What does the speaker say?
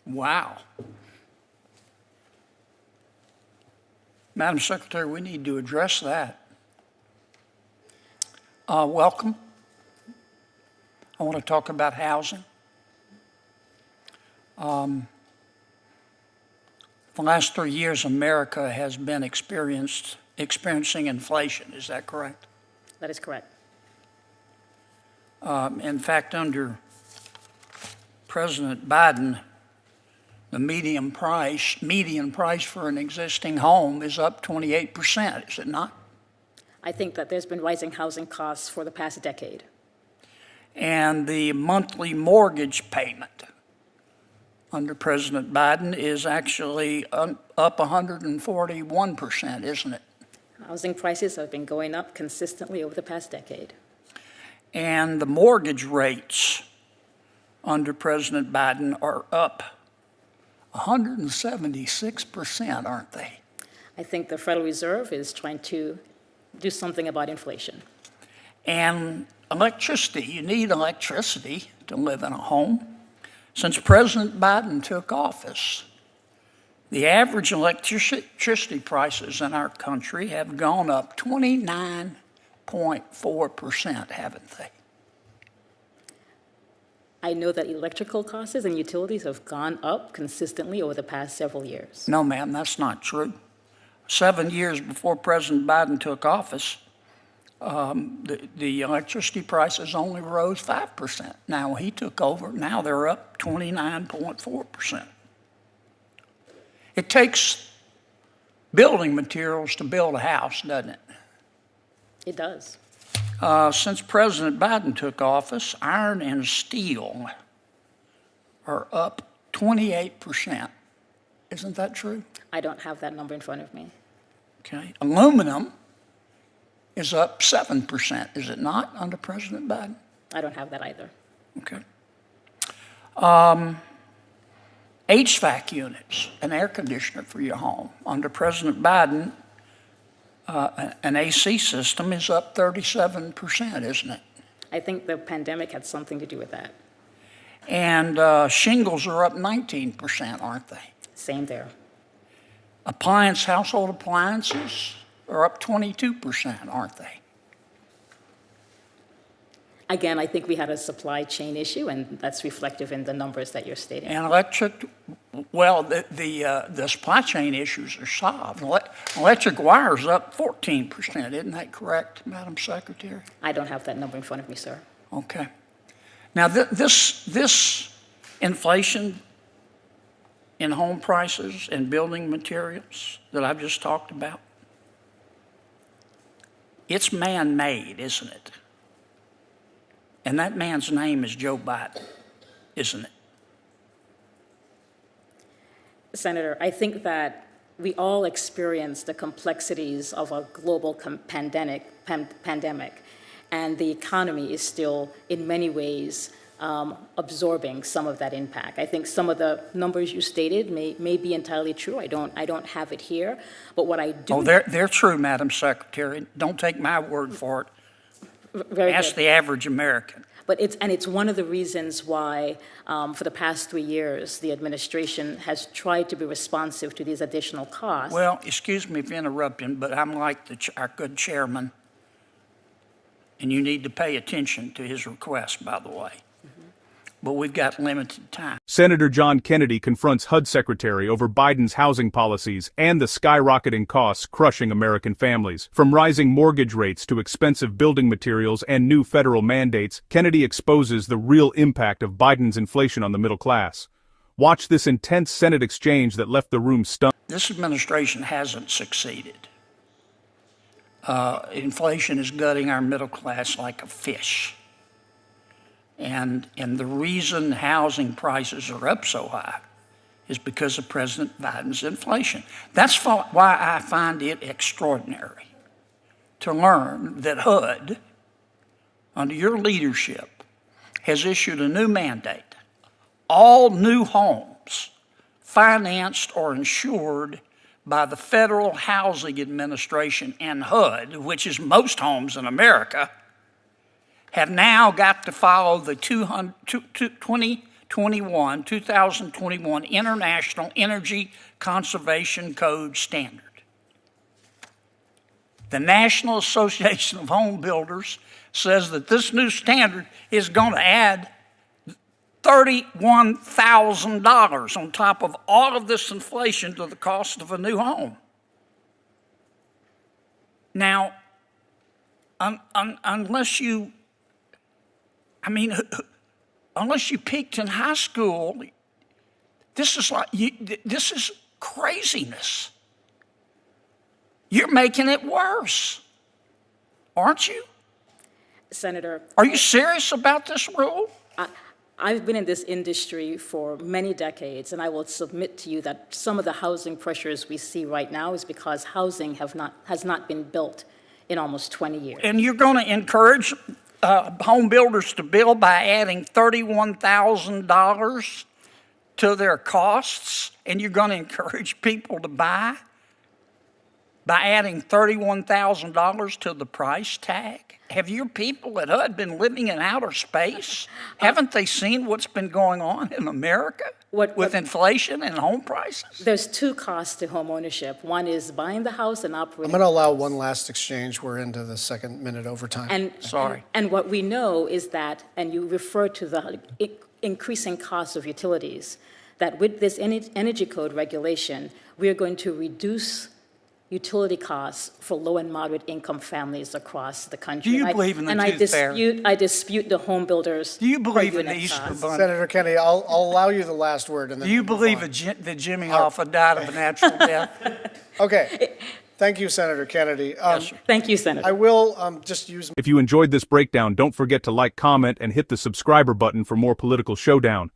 Wow. Madam Secretary, we need to address that. Welcome. I want to talk about housing. The last 3 years, America has been experiencing inflation. Is that correct? That is correct. In fact, under President Biden, the median price for an existing home is up 28%, is it not? I think that there's been rising housing costs for the past decade. And the monthly mortgage payment under President Biden is actually up 141%, isn't it? Housing prices have been going up consistently over the past decade. And the mortgage rates under President Biden are up 176%, aren't they? I think the Federal Reserve is trying to do something about inflation. And electricity, you need electricity to live in a home. Since President Biden took office, the average electricity prices in our country have gone up 29.4%, haven't they? I know that electrical costs and utilities have gone up consistently over the past several years. No, ma'am, that's not true. 7 years before President Biden took office, the electricity prices only rose 5%. Now he took over, now they're up 29.4%. It takes building materials to build a house, doesn't it? It does. Since President Biden took office, iron and steel are up 28%. Isn't that true? I don't have that number in front of me. Okay. Aluminum is up 7%, is it not, under President Biden? I don't have that either. Okay. HVAC units, an air conditioner for your home. Under President Biden, an AC system is up 37%, isn't it? I think the pandemic had something to do with that. And shingles are up 19%, aren't they? Same there. Household appliances are up 22%, aren't they? Again, I think we had a supply chain issue, and that's reflective in the numbers that you're stating. And the supply chain issues are solved. Electric wires up 14%, isn't that correct, Madam Secretary? I don't have that number in front of me, sir. Okay. Now, this inflation in home prices and building materials that I've just talked about, it's man-made, isn't it? And that man's name is Joe Biden, isn't it? Senator, I think that we all experience the complexities of a global pandemic, and the economy is still, in many ways, absorbing some of that impact. I think some of the numbers you stated may be entirely true. I don't have it here, but what I do. Oh, they're true, Madam Secretary. Don't take my word for it. Ask the average American. But it's one of the reasons why, for the past 3 years, the administration has tried to be responsive to these additional costs. Well, excuse me for interrupting, but I'm like our good chairman, and you need to pay attention to his request, by the way. But we've got limited time. Senator John Kennedy confronts HUD Secretary over Biden's housing policies and the skyrocketing costs crushing American families. From rising mortgage rates to expensive building materials and new federal mandates, Kennedy exposes the real impact of Biden's inflation on the middle class. Watch this intense Senate exchange that left the room stunned. This administration hasn't succeeded. Inflation is gutting our middle class like a fish. And the reason housing prices are up so high is because of President Biden's inflation. That's why I find it extraordinary to learn that HUD, under your leadership, has issued a new mandate. All new homes financed or insured by the Federal Housing Administration and HUD, which is most homes in America, have now got to follow the 2021 International Energy Conservation Code standard. The National Association of Home Builders says that this new standard is going to add $31,000 on top of all of this inflation to the cost of a new home. Now, unless you peaked in high school, this is craziness. You're making it worse, aren't you? Senator, are you serious about this rule? I've been in this industry for many decades, and I will submit to you that some of the housing pressures we see right now is because housing has not been built in almost 20 years. And you're going to encourage home builders to build by adding $31,000 to their costs, and you're going to encourage people to buy by adding $31,000 to the price tag? Have your people at HUD been living in outer space? Haven't they seen what's been going on in America with inflation and home prices? There's two costs to home ownership. One is buying the house and operating. I'm going to allow one last exchange. We're into the second minute overtime. And what we know is that, and you refer to the increasing cost of utilities, that with this energy code regulation, we are going to reduce utility costs for low and moderate income families across the country. Do you believe in the tooth fairy? I dispute the home builders. Do you believe in the Easter Bunny? Senator Kennedy, I'll allow you the last word. And then Do you believe that Jimmy Hoffa died of a natural death? Okay. Thank you, Senator Kennedy. Yes, sir. Thank you, Senator. I will just use... If you enjoyed this breakdown, don't forget to like, comment, and hit the subscriber button for more political showdown.